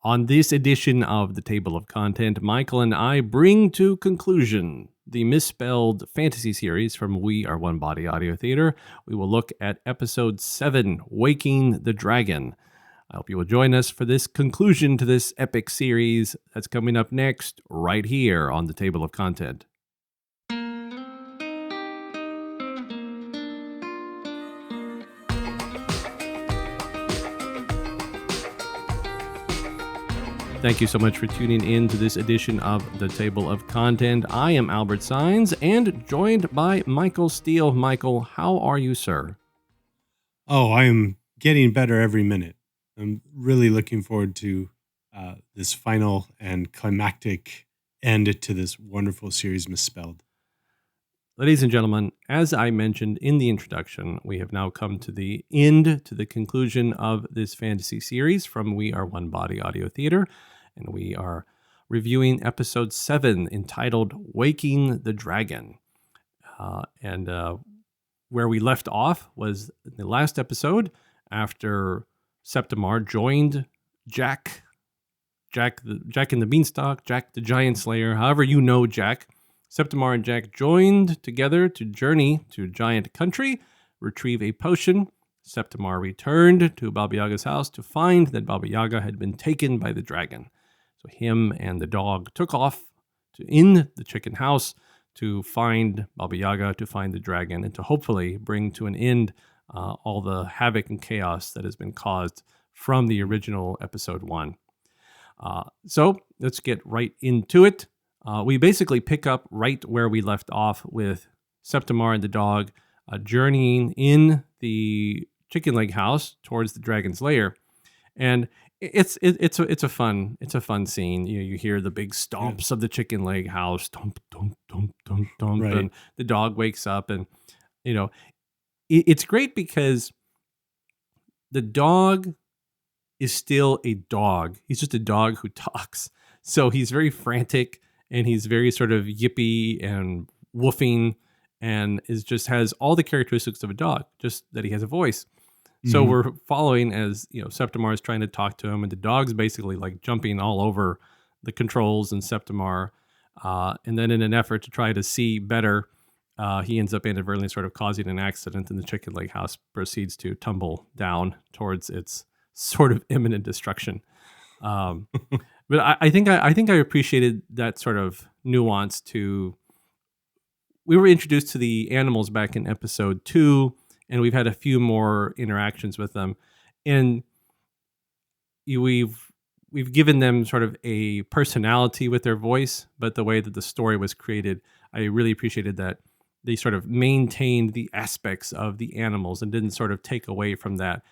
On this edition of the Table of Content, Michael and I bring to conclusion the MisSpelled fantasy series from We Are One Body Audio Theater. We will look at episode 7, Waking the Dragon. I hope you will join us for this conclusion to this epic series that's coming up next, right here on the Table of Content. Thank you so much for tuning in to this edition of the Table of Content. I am Albert Sines and joined by Michael Steele. Michael, how are you, sir? Oh, I am getting better every minute. I'm really looking forward to this final and climactic end to this wonderful series, MisSpelled. Ladies and gentlemen, as I mentioned in the introduction, we have now come to the end, to the conclusion of this fantasy series from We Are One Body Audio Theater, and we are reviewing episode 7 entitled Waking the Dragon. Where we left off was the last episode after Septimar joined Jack and the Beanstalk, Jack the Giant Slayer, however you know Jack. Septimar and Jack joined together to journey to Giant Country, retrieve a potion. Septimar returned to Baba Yaga's house to find that Baba Yaga had been taken by the dragon. So him and the dog took off in the chicken house to find Baba Yaga, to find the dragon, and to hopefully bring to an end all the havoc and chaos that has been caused from the original episode 1. So let's get right into it. We basically pick up right where we left off with Septimar and the dog journeying in the chicken leg house towards the dragon's lair, and it's a fun scene. You hear the big stomps of the chicken leg house, thump thump thump thump thump, Right. and the dog wakes up, and it's great because the dog is still a dog. He's just a dog who talks, so he's very frantic. And he's very sort of yippy and woofing and has all the characteristics of a dog, just that he has a voice. So we're following as, Septimar is trying to talk to him, and the dog's basically like jumping all over the controls and Septimar. And then in an effort to try to see better, he ends up inadvertently sort of causing an accident, and the chicken leg house proceeds to tumble down towards its sort of imminent destruction. But I think I appreciated that sort of nuance to. We were introduced to the animals back in episode 2, and we've had a few more interactions with them, and we've given them sort of a personality with their voice. But the way that the story was created, I really appreciated that they sort of maintained the aspects of the animals and didn't sort of take away from that.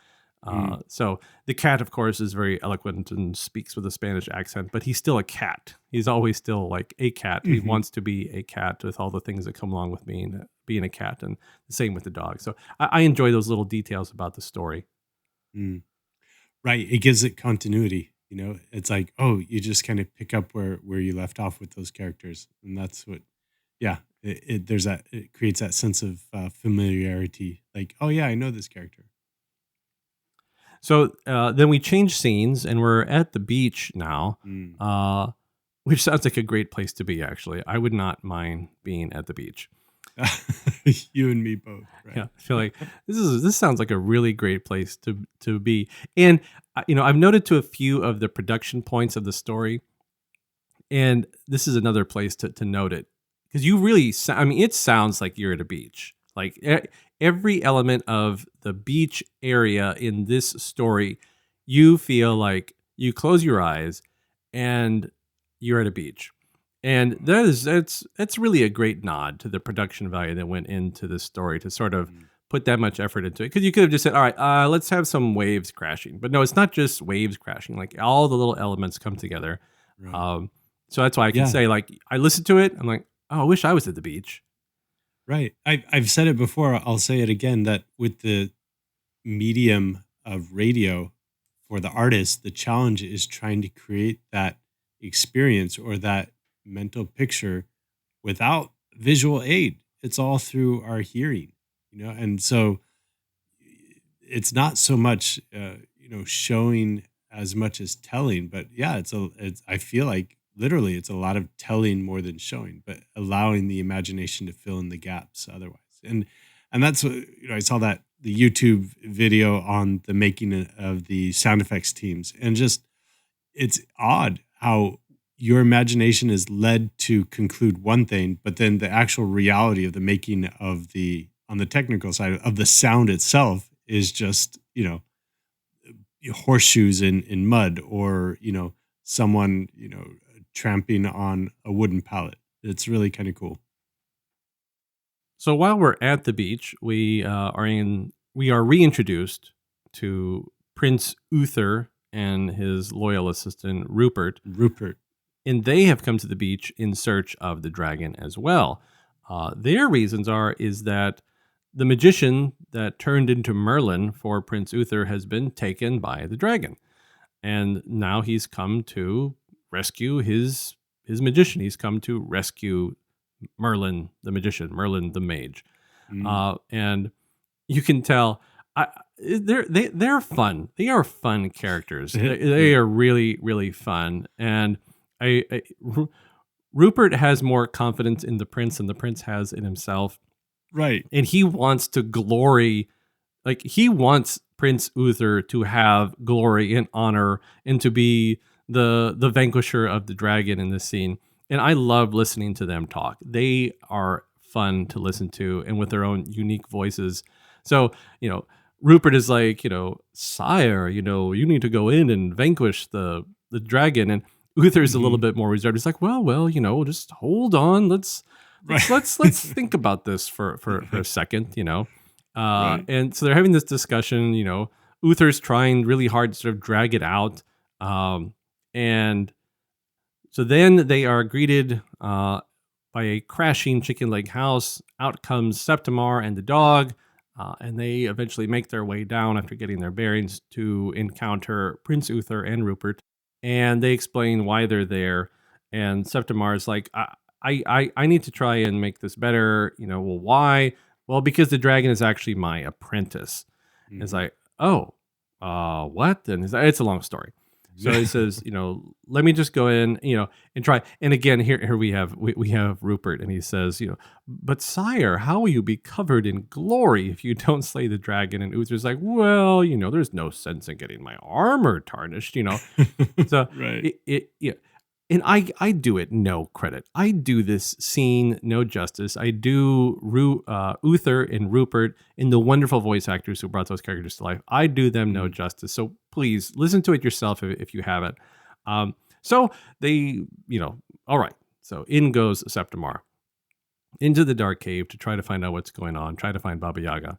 So the cat, of course, is very eloquent and speaks with a Spanish accent, but he's still a cat. He's always still like a cat. He wants to be a cat with all the things that come along with being a cat, and the same with the dog. So I enjoy those little details about the story. Right. It gives it continuity. It's like, oh, you just kind of pick up where you left off with those characters. And that's what, it creates that sense of familiarity. Like, oh yeah, I know this character. So then we change scenes, and we're at the beach now, which sounds like a great place to be, actually. I would not mind being at the beach. You and me both. Right? Yeah, I feel like this sounds like a really great place to be. And, I've noted to a few of the production points of the story, and this is another place to note it. Because you really, it sounds like you're at a beach. Like every element of the beach area in this story, you feel like you close your eyes and you're at a beach. And that's really a great nod to the production value that went into this story to sort of put that much effort into it. Because you could have just said, all right, let's have some waves crashing. But no, it's not just waves crashing. Like all the little elements come together. Right. So that's why I can say, like, I listened to it. I'm like, oh, I wish I was at the beach. Right. I've said it before. I'll say it again, that with the medium of radio for the artist, the challenge is trying to create that experience or that mental picture without visual aid. It's all through our hearing, and so it's not so much, showing as much as telling. But yeah, it's I feel like literally it's a lot of telling more than showing, but allowing the imagination to fill in the gaps otherwise. And that's what, I saw that the YouTube video on the making of the sound effects teams, and just it's odd how your imagination is led to conclude one thing, but then the actual reality of the making of the on the technical side of the sound itself is just, horseshoes in mud, or, someone, tramping on a wooden pallet. It's really kind of cool. So while we're at the beach, we are reintroduced to Prince Uther and his loyal assistant Rupert, Rupert. and they have come to the beach in search of the dragon as well. Their reasons is that the magician that turned into Merlin for Prince Uther has been taken by the dragon, and now he's come to rescue his magician. He's come to rescue Merlin the magician, Merlin the mage, and you can tell they're fun. They are fun characters. They are really, really fun, and Rupert has more confidence in the prince than the prince has in himself. Right. And he wants to glory, like he wants Prince Uther to have glory and honor and to be the vanquisher of the dragon in this scene. And I love listening to them talk. They are fun to listen to, and with their own unique voices. So, Rupert is like, sire, you need to go in and vanquish the dragon. And Uther's a little bit more reserved. He's like, well, just hold on. Let's think about this for a second, Right. And so they're having this discussion. Uther's trying really hard to sort of drag it out, and so then they are greeted by a crashing chicken leg house. Out comes Septimar and the dog, and they eventually make their way down after getting their bearings to encounter Prince Uther and Rupert, and they explain why they're there. And Septimar is like, I need to try and make this better. Well, why? Well, because the dragon is actually my apprentice. Mhm. It's like, oh, what? And it's a long story. So he says, let me just go in, and try. And again, here we have Rupert, and he says, but sire, how will you be covered in glory if you don't slay the dragon? And Uther's like, well, there's no sense in getting my armor tarnished, So Right. and I do it no credit. I do this scene no justice. I do Uther and Rupert and the wonderful voice actors who brought those characters to life. I do them no justice. So please listen to it yourself if you haven't. So they, all right. So in goes Septimar into the dark cave to try to find out what's going on, try to find Baba Yaga.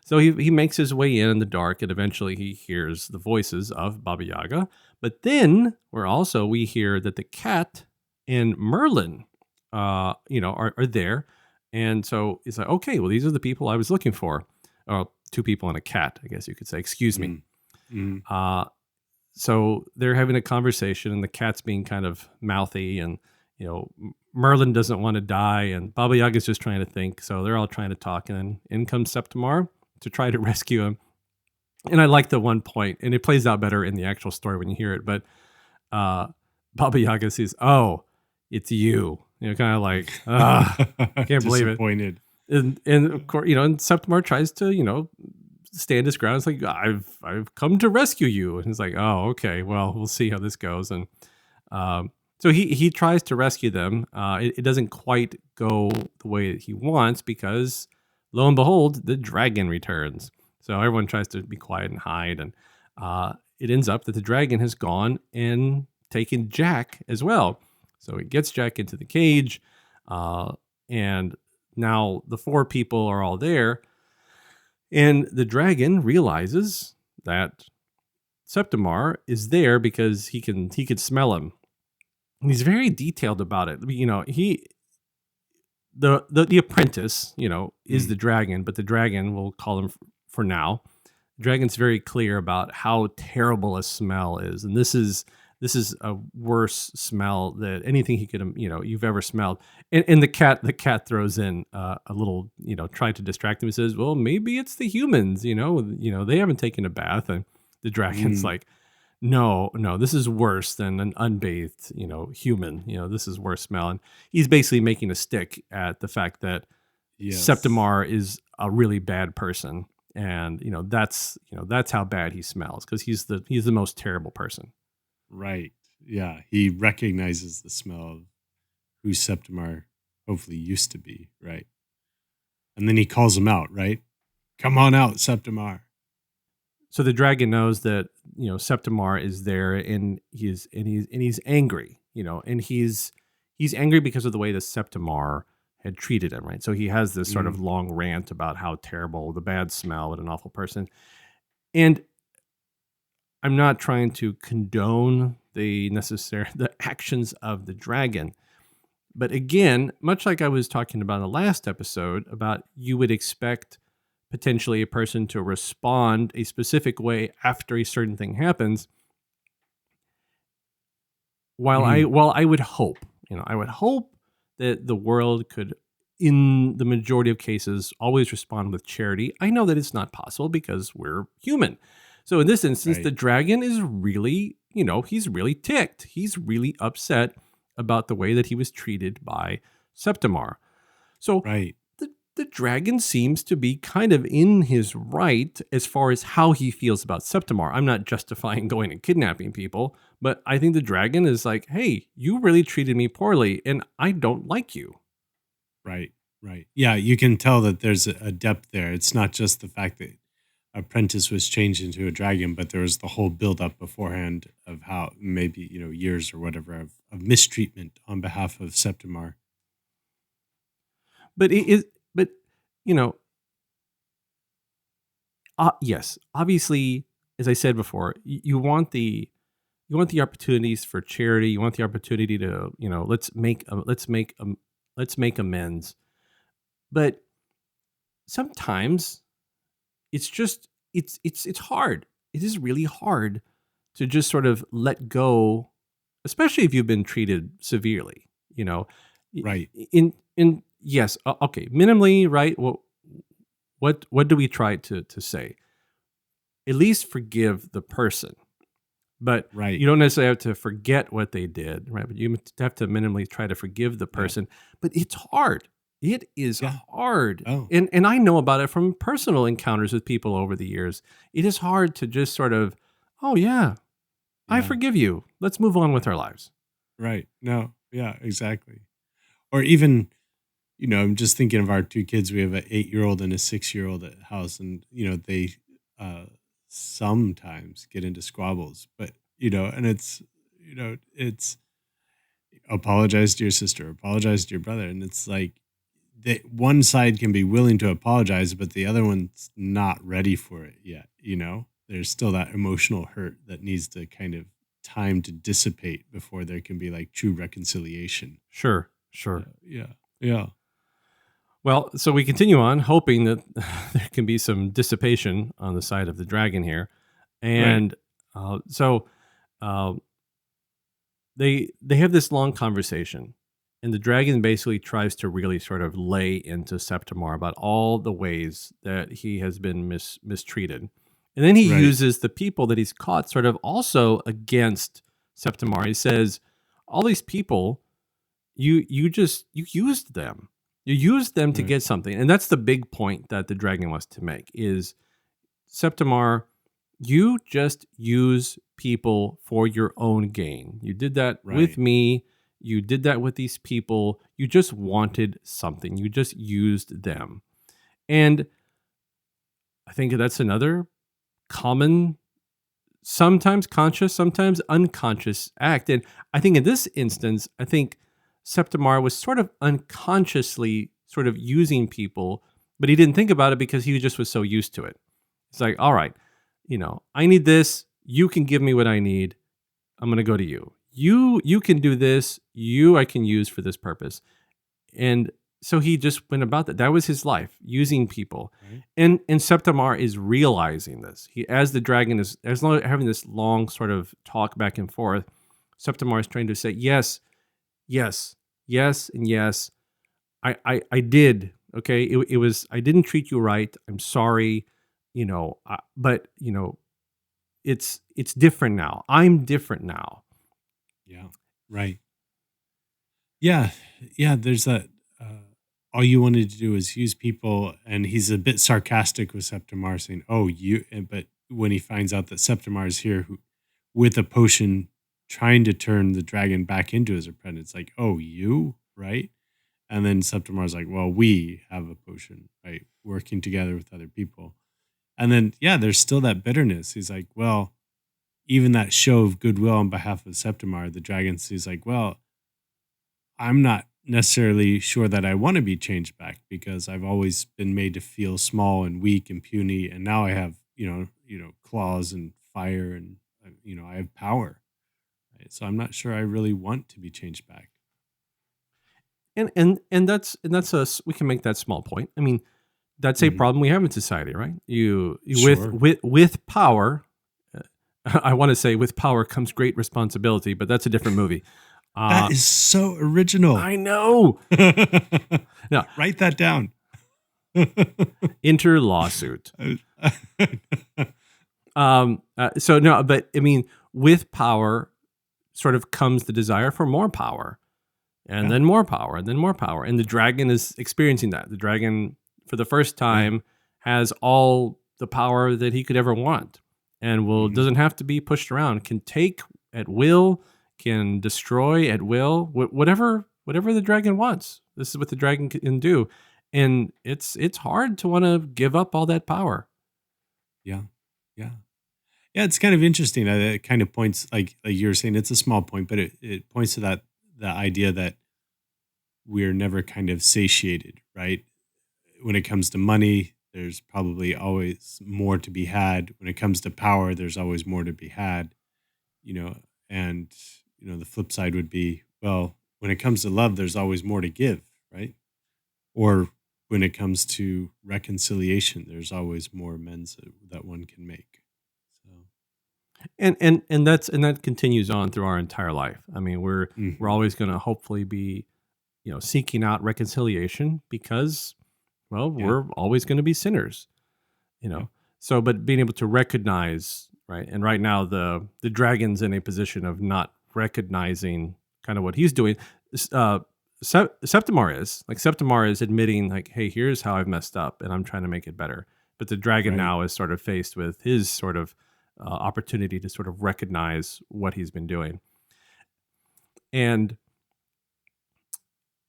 So he makes his way in the dark, and eventually he hears the voices of Baba Yaga. But then we hear that the cat and Merlin, are there. And so it's like, okay, well, these are the people I was looking for. Two people and a cat, I guess you could say. Excuse me. So they're having a conversation, and the cat's being kind of mouthy, and Merlin doesn't want to die, and Baba Yaga's just trying to think. So they're all trying to talk, and then in comes Septimar to try to rescue him. And I like the one point, and it plays out better in the actual story when you hear it. But Baba Yaga says, "Oh, it's you." Kind of like, I can't believe it. Disappointed. And of course, and Septimar tries to, stand his ground. It's like, I've come to rescue you, and he's like, oh, okay, well, we'll see how this goes. And so he tries to rescue them. It doesn't quite go the way that he wants, because lo and behold, the dragon returns. So everyone tries to be quiet and hide, and it ends up that the dragon has gone and taken Jack as well. So it gets Jack into the cage, and now the four people are all there, and the dragon realizes that Septimar is there because he could smell him, and he's very detailed about it. The apprentice, is the dragon, but the dragon, we'll call him for now. The dragon's very clear about how terrible a smell is, and this is a worse smell than anything he could, you've ever smelled. And the cat throws in a little, trying to distract him. He says, well, maybe it's the humans, they haven't taken a bath. And the dragon's like, No, no, this is worse than an unbathed, human. This is worse smell. And he's basically making a stick at the fact that Yes. Septimar is a really bad person. And that's how bad he smells, because he's the most terrible person. Right. Yeah. He recognizes the smell of who Septimar hopefully used to be. Right. And then he calls him out, right? Come on out, Septimar. So the dragon knows that Septimar is there, and he's angry, and he's angry because of the way the Septimar had treated him, right? So he has this sort of Mm, long rant about how terrible the bad smell, what an awful person. And I'm not trying to condone the actions of the dragon, but again, much like I was talking about in the last episode, about you would expect potentially a person to respond a specific way after a certain thing happens. mhm. While I would hope, I would hope that the world could, in the majority of cases, always respond with charity. I know that it's not possible because we're human. So in this instance, Right. the dragon is really, he's really ticked. He's really upset about the way that he was treated by Septimar. So Right. the dragon seems to be kind of in his right as far as how he feels about Septimar. I'm not justifying going and kidnapping people, but I think the dragon is like, hey, you really treated me poorly, and I don't like you. Right. Right. Yeah. You can tell that there's a depth there. It's not just the fact that Apprentice was changed into a dragon, but there was the whole build up beforehand of how maybe, years or whatever of mistreatment on behalf of Septimar. But it is, but you know, yes, obviously, as I said before, you want the opportunities for charity. You want the opportunity to, let's make amends. But sometimes it's just it's hard. It is really hard to just sort of let go, especially if you've been treated severely. You know, Right. in yes, okay, minimally, right? What do we try to say? At least forgive the person, but Right. you don't necessarily have to forget what they did, right? But you have to minimally try to forgive the Yeah. person. But it's hard. It is Yeah. hard. Oh, And I know about it from personal encounters with people over the years. It is hard to just sort of, oh yeah, I yeah. forgive you. Let's move on Yeah. with our lives. Right. No. Yeah, exactly. Or even, I'm just thinking of our two kids. We have an 8-year-old and a 6-year-old at house, and they uh, sometimes get into squabbles, but and it's apologize to your sister, apologize to your brother, and it's like that one side can be willing to apologize, but the other one's not ready for it yet. There's still that emotional hurt that needs to kind of time to dissipate before there can be like true reconciliation. Sure, sure. Yeah, yeah, Well, so we continue on, hoping that there can be some dissipation on the side of the dragon here, right, and so uh, they have this long conversation, and the dragon basically tries to really sort of lay into Septimar about all the ways that he has been mistreated, and then he right, uses the people that he's caught sort of also against Septimar. He says, "All these people, you used them, you used them to right, get something," and that's the big point that the dragon wants to make is Septimar, you just use people for your own gain. You did that with right, me. You did that with these people. You just wanted something. You just used them. And I think that's another common, sometimes conscious, sometimes unconscious act. And I think in this instance, I think Septimar was sort of unconsciously sort of using people, but he didn't think about it because he just was so used to it. It's like, all right, I need this. You can give me what I need. I'm going to go to you. You can do this. You I can use for this purpose. And so he just went about that. That was his life, using people. right, And Septimar is realizing this. He, as the dragon is, as long having this long sort of talk back and forth, Septimar is trying to say yes, yes, yes, and yes. I did. Okay, it was I didn't treat you right. I'm sorry. But it's different now. I'm different now. Yeah. Right. Yeah. Yeah. There's that. Uh, all you wanted to do is use people, and he's a bit sarcastic with Septimar, saying, "Oh, you." But when he finds out that Septimar is here, with a potion, trying to turn the dragon back into his apprentice, it's like, "Oh, you, right?" And then Septimar's like, "Well, we have a potion, right? Working together with other people." And then, yeah, there's still that bitterness. He's like, "Well, even that show of goodwill on behalf of Septimar, the dragon, he's like, well, I'm not necessarily sure that I want to be changed back because I've always been made to feel small and weak and puny, and now I have, claws and fire, and I have power. Right? So I'm not sure I really want to be changed back." And that's we can make that small point. I mean, that's a Hmm. problem we have in society, right? You Sure. with power, I want to say with power comes great responsibility, but that's a different movie. That is so original. I know. Now, Write that down. enter lawsuit. So no, but I mean, with power sort of comes the desire for more power, and Yeah. then more power, and then more power. And the dragon is experiencing that. The dragon, for the first Yeah. time, has all the power that he could ever want, and Mhm. doesn't have to be pushed around. Can take at will, can destroy at will, whatever the dragon wants. This is what the dragon can do, and it's hard to want to give up all that power. Yeah. Yeah. Yeah, it's kind of interesting. It kind of points, like you were saying, it's a small point, but it points to that the idea that we're never kind of satiated, right? When it comes to money, there's probably always more to be had. When it comes to power, there's always more to be had, you know, and the flip side would be, well, when it comes to love, there's always more to give, right? Or when it comes to reconciliation, there's always more amends that one can make. So, And that continues on through our entire life. I mean, we're mhm, always going to hopefully be, seeking out reconciliation because, well, yeah, we're always going to be sinners, you yeah, know. So, but being able to recognize, right, and right now the dragon's in a position of not recognizing kind of what he's doing. S- Uh, Septimar is admitting like, hey, here's how I've messed up, and I'm trying to make it better. But the dragon right. now is sort of faced with his sort of opportunity to sort of recognize what he's been doing, and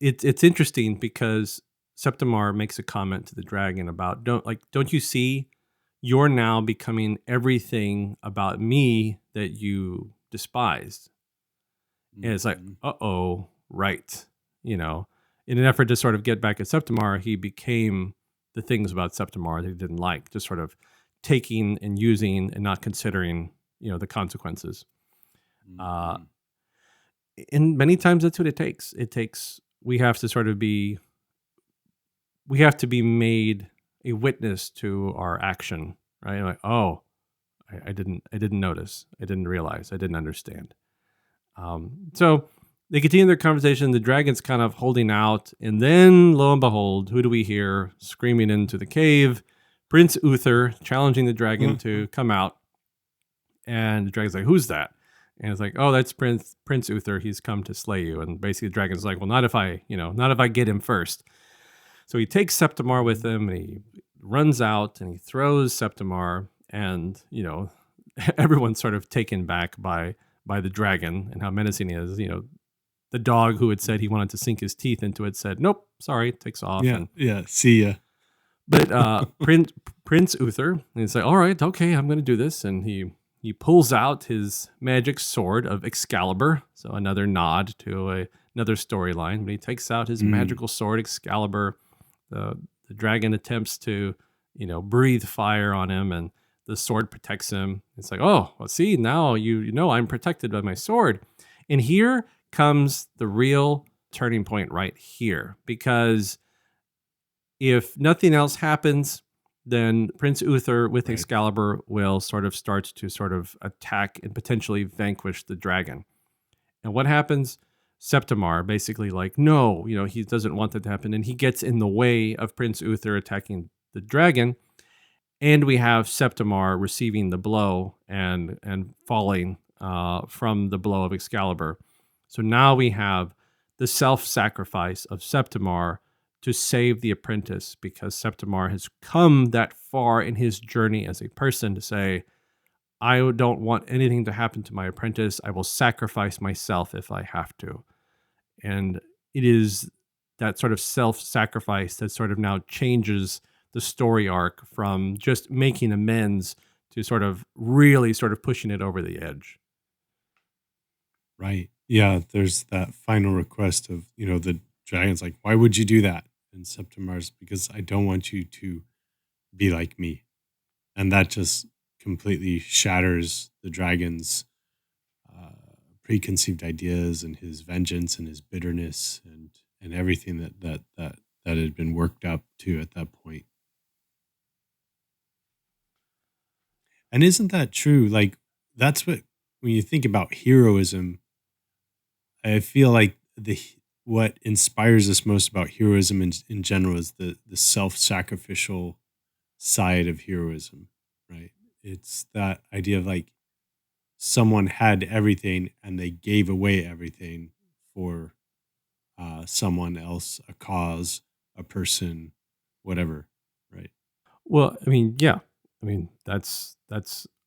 it's interesting because Septimar makes a comment to the dragon about don't you see you're now becoming everything about me that you despised. And it's like, Mhm, uh-oh, right. You know, in an effort to sort of get back at Septimar, he became the things about Septimar that he didn't like, just sort of taking and using and not considering, the consequences. Uh, mhm, and many times that's what it takes. We have to sort of we have to be made a witness to our action, right? Like, oh, I didn't notice, I didn't realize, I didn't understand. So they continue their conversation. The dragon's kind of holding out, and then lo and behold, who do we hear screaming into the cave? Prince Uther challenging the dragon to come out, and the dragon's like, "Who's that?" And it's like, "Oh, that's Prince Uther. He's come to slay you." And basically, the dragon's like, "Well, not if not if I get him first." So he takes Septimar with mhm. him, and he runs out and he throws Septimar, and everyone's sort of taken back by the dragon and how menacing he is. The dog who had said he wanted to sink his teeth into it said, "Nope, sorry," takes off. Yeah, And yeah. See ya. but Prince Uther, and he's like, "All right, okay, I'm going to do this," and he pulls out his magic sword of Excalibur, so another nod to another storyline. But he takes out his Mm, magical sword Excalibur. The dragon attempts to breathe fire on him, and the sword protects him. It's like, oh, well, see, now you know I'm protected by my sword. And here comes the real turning point right here, because if nothing else happens, then Prince Uther with right. Excalibur will sort of start to sort of attack and potentially vanquish the dragon. And what happens? Septimar basically like, no, he doesn't want that to happen. And he gets in the way of Prince Uther attacking the dragon. and we have Septimar receiving the blow and falling from the blow of Excalibur. So now we have the self-sacrifice of Septimar to save the apprentice, because Septimar has come that far in his journey as a person to say, I don't want anything to happen to my apprentice. I will sacrifice myself if I have to. And it is that sort of self-sacrifice that sort of now changes the story arc from just making amends to sort of really sort of pushing it over the edge. Right. Yeah. There's that final request of, the dragon's like, why would you do that? And Septimar's, because I don't want you to be like me. And that just completely shatters the dragon's preconceived ideas and his vengeance and his bitterness and everything that had been worked up to at that point. And isn't that true? Like, that's what, when you think about heroism, I feel like what inspires us most about heroism in general is the self-sacrificial side of heroism, right? It's that idea of like someone had everything and they gave away everything for someone else, a cause, a person, whatever, right? Well, I mean, yeah. I mean, that's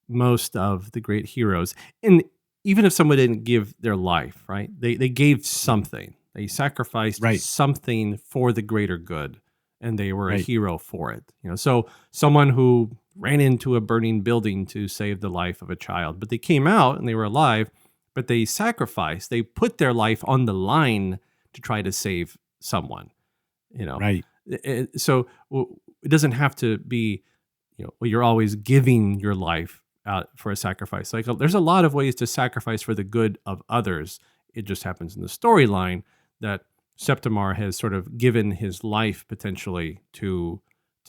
most of the great heroes. And even if someone didn't give their life, right? They gave something. They sacrificed Right, something for the greater good, and they were a right. hero for it. So someone who ran into a burning building to save the life of a child, but they came out and they were alive, but they sacrificed. They put their life on the line to try to save someone, you know. Right. So it doesn't have to be, well, you're always giving your life out for a sacrifice. Like, there's a lot of ways to sacrifice for the good of others. It just happens in the storyline that Septimar has sort of given his life potentially to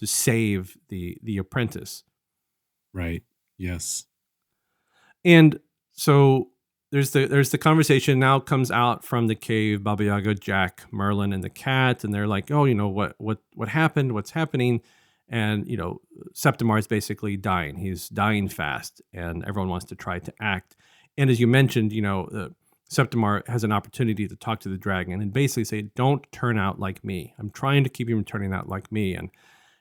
save the apprentice. Right. Yes. And so there's the conversation now comes out from the cave, Baba Yaga, Jack, Merlin, and the cat, and they're like, oh, what happened? What's happening? And Septimar is basically dying. He's dying fast, and everyone wants to try to act. And as you mentioned, Septimar has an opportunity to talk to the dragon and basically say, "Don't turn out like me. I'm trying to keep you from turning out like me." And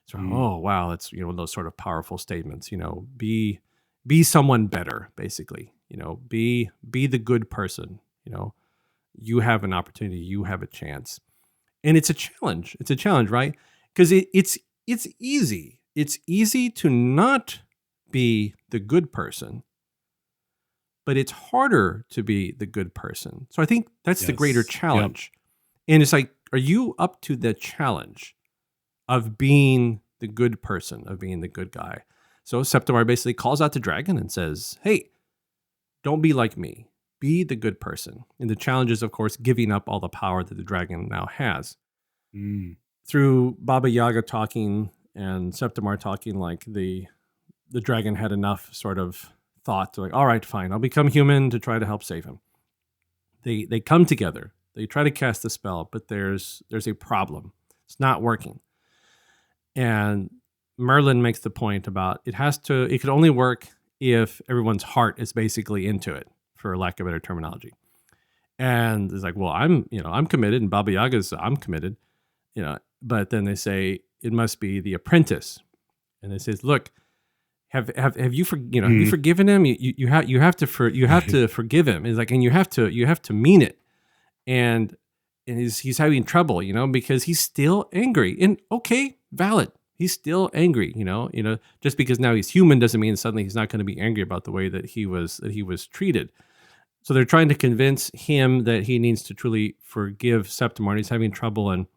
so, Mm, oh wow, that's those sort of powerful statements. Be someone better, basically. Be the good person. You have an opportunity. You have a chance, and it's a challenge. It's a challenge, right? Because it's easy. It's easy to not be the good person, but it's harder to be the good person. So I think that's the greater yes. Yep. challenge. And it's like, are you up to the challenge of being the good person, of being the good guy? So Septimar basically calls out the dragon and says, hey, don't be like me. Be the good person. And the challenge is, of course, giving up all the power that the dragon now has. Mm, Through Baba Yaga talking and Septimar talking, like the dragon had enough sort of thought to like, all right, fine, I'll become human to try to help save him. They come together. They try to cast the spell, but there's a problem. It's not working. And Merlin makes the point about it could only work if everyone's heart is basically into it, for lack of better terminology. And it's like, well, I'm committed, and Baba Yaga's I'm committed, but then they say it must be the apprentice. And they says, look, have you have you mm, forgiven him? You have to forgive him. It's like, and you have to mean it. And he's having trouble, because he's still angry. And okay, valid. He's still angry, just because now he's human doesn't mean suddenly he's not going to be angry about the way that he was treated. So they're trying to convince him that he needs to truly forgive Septimar. And he's having trouble, and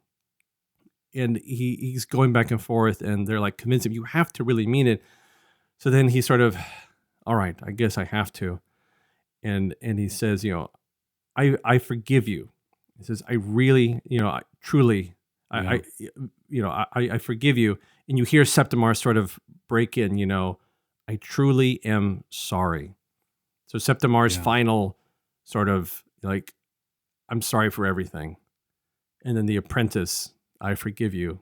he's going back and forth, and they're like, convince him, you have to really mean it. So then he sort of, all right, I guess I have to. And he says, I forgive you. He says, I really, I truly, yeah. I forgive you. And you hear Septimar sort of break in, I truly am sorry. So Septimar's Yeah. final sort of like, I'm sorry for everything. And then the apprentice, I forgive you.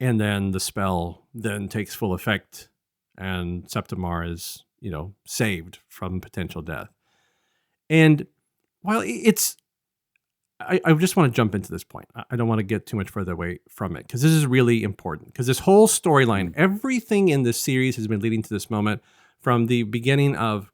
And then the spell then takes full effect, and Septimar is, saved from potential death. And while it's, I just want to jump into this point. I don't want to get too much further away from it because this is really important. Because this whole storyline, Mm. everything in this series has been leading to this moment from the beginning of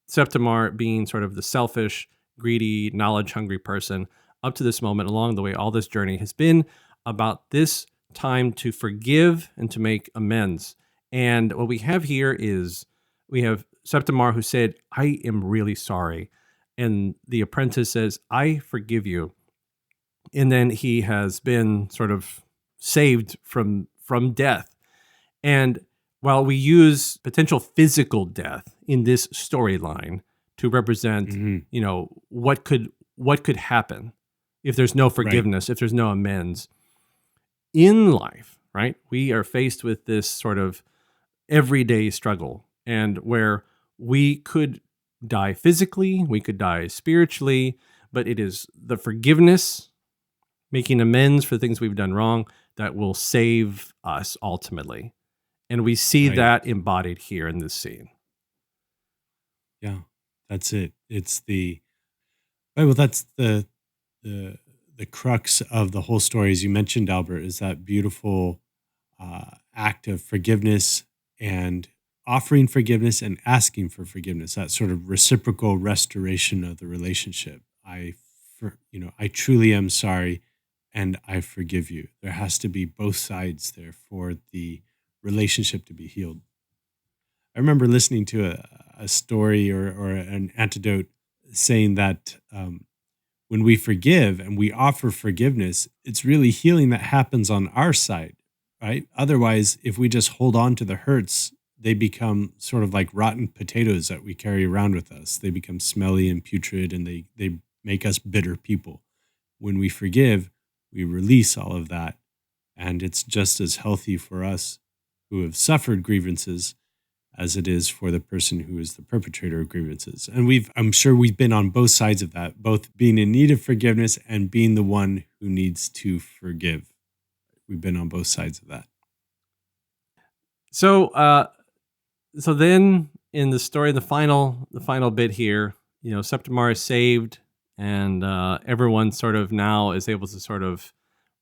Septimar being sort of the selfish, greedy, knowledge-hungry person up to this moment. Along the way, all this journey has been about this time to forgive and to make amends. And what we have here is we have Septimar who said, "I am really sorry." And the apprentice says, "I forgive you." And then he has been sort of saved from death. And while we use potential physical death in this storyline to represent, Mhm. what could happen if there's no Right. forgiveness, if there's no amends in life, right? We are faced with this sort of everyday struggle, and where we could die physically, we could die spiritually, but it is the forgiveness, making amends for things we've done wrong, that will save us ultimately. And we see Right. that embodied here in this scene. Yeah. That's it. It's the right, well, that's the the crux of the whole story, as you mentioned, Albert, is that beautiful act of forgiveness and offering forgiveness and asking for forgiveness. That sort of reciprocal restoration of the relationship. I truly am sorry, and I forgive you. There has to be both sides there for the relationship to be healed. I remember listening to a story or an antidote saying that when we forgive and we offer forgiveness, it's really healing that happens on our side, right? Otherwise, if we just hold on to the hurts, they become sort of like rotten potatoes that we carry around with us. They become smelly and putrid, and they make us bitter people. When we forgive, we release all of that, and it's just as healthy for us who have suffered grievances as it is for the person who is the perpetrator of grievances. And I'm sure we've been on both sides of that, both being in need of forgiveness and being the one who needs to forgive. We've been on both sides of that. So, so then in the story, the final bit here, Septimar is saved, and everyone sort of now is able to sort of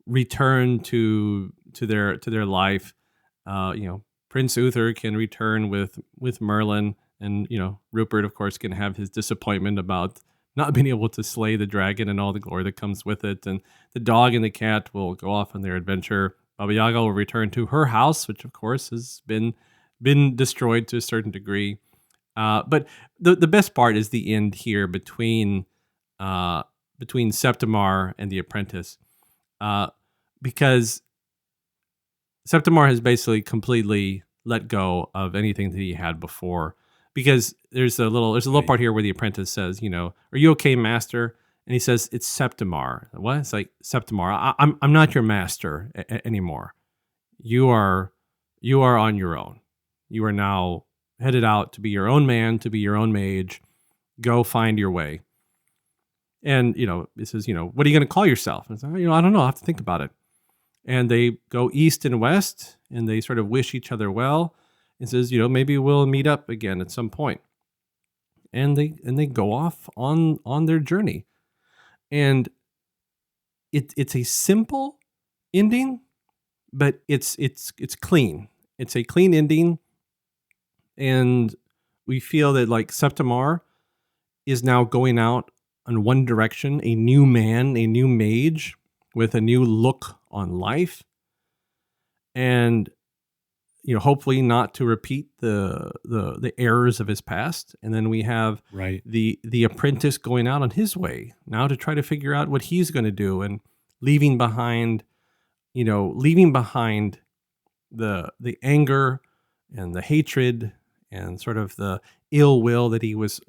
return to their life. Prince Uther can return with Merlin, and Rupert, of course, can have his disappointment about not being able to slay the dragon and all the glory that comes with it. And the dog and the cat will go off on their adventure. Baba Yaga will return to her house, which of course has been destroyed to a certain degree. But the best part is the end here between Septimar and the apprentice, uh, because Septimar has basically completely let go of anything that he had before. Because there's a little Right. part here where the apprentice says, "Are you okay, master?" And he says, "It's Septimar." What? It's like, "Septimar, I'm not your master anymore. You are you are on your own. You are now headed out to be your own man, to be your own mage. Go find your way." And it says, "What are you going to call yourself?" And it's like, I don't know. I have to think about it. And they go east and west, and they sort of wish each other well. And says, "Maybe we'll meet up again at some point." And they go off on their journey. And it's a simple ending, but it's clean. It's a clean ending, and we feel that, like, Septimar is now going out in one direction, a new man, a new mage with a new look on life, and hopefully not to repeat the errors of his past. And then we have Right. the apprentice going out on his way now to try to figure out what he's going to do, and leaving behind the anger and the hatred and sort of the ill will that he was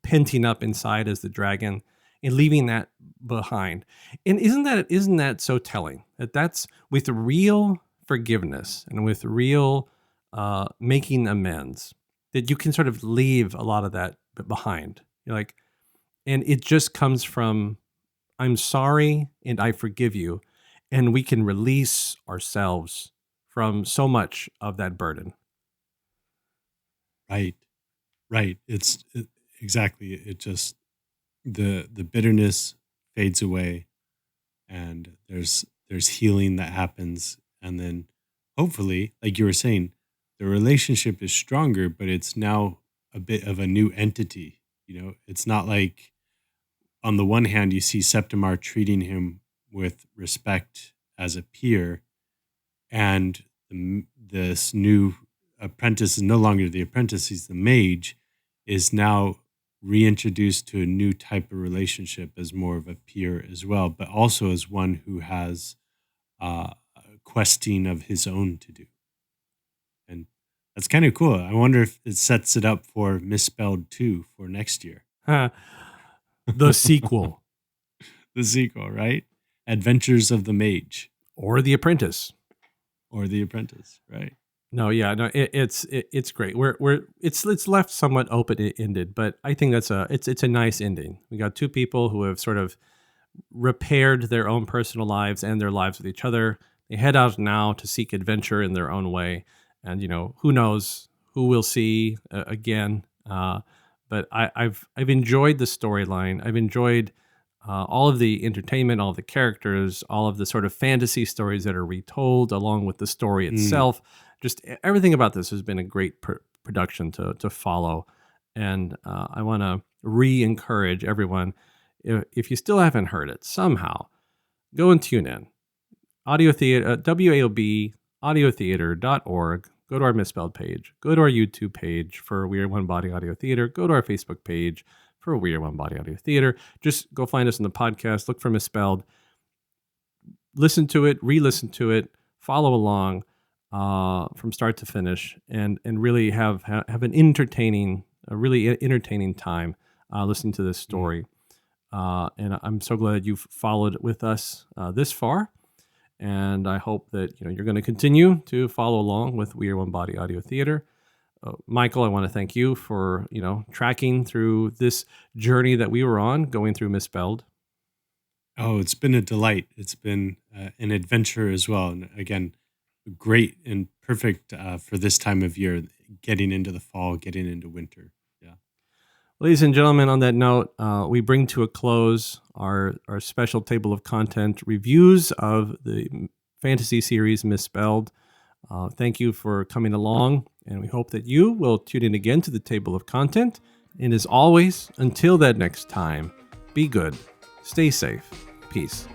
penting up inside as the dragon, and leaving that behind. And isn't that so telling that that's with real forgiveness and with real making amends, that you can sort of leave a lot of that behind. You're like, and it just comes from, "I'm sorry and I forgive you." and we can release ourselves from so much of that burden. Right. Right. Exactly. It just the bitterness fades away, and there's healing that happens, and then hopefully, like you were saying, the relationship is stronger, but it's now a bit of a new entity. It's not like on the one hand you see Septimar treating him with respect as a peer, and this new apprentice is no longer the apprentice, he's the mage, is now reintroduced to a new type of relationship as more of a peer as well, but also as one who has questing of his own to do. And that's kind of cool. I wonder if it sets it up for MisSpelled 2 for next year. The sequel. The sequel, right? Adventures of the Mage. Or The Apprentice. Or The Apprentice, right? No, yeah, no, it's great. It's left somewhat open ended, but I think it's a nice ending. We got two people who have sort of repaired their own personal lives and their lives with each other. They head out now to seek adventure in their own way, and who knows who we'll see again. But I've enjoyed the storyline. I've enjoyed all of the entertainment, all of the characters, all of the sort of fantasy stories that are retold, along with the story itself. Just everything about this has been a great production to follow. And I want to re-encourage everyone, if you still haven't heard it, somehow, go and tune in. Audio Theater, WAOB, audiotheater.org. Go to our MisSpelled page. Go to our YouTube page for We Are One Body Audio Theater. Go to our Facebook page for We Are One Body Audio Theater. Just go find us in the podcast. Look for MisSpelled. Listen to it. Re-listen to it. Follow along from start to finish, and really have an really entertaining time listening to this story. And I'm so glad you've followed with us this far. And I hope that you're going to continue to follow along with We Are One Body Audio Theater. Michael, I want to thank you for tracking through this journey that we were on, going through MisSpelled. Oh, it's been a delight. It's been an adventure as well. And again, great and perfect for this time of year, getting into the fall, getting into winter. Yeah. Ladies and gentlemen, on that note, we bring to a close our special table of content reviews of the fantasy series MisSpelled. Thank you for coming along, and we hope that you will tune in again to the table of content. And as always, until that next time, be good, stay safe, peace.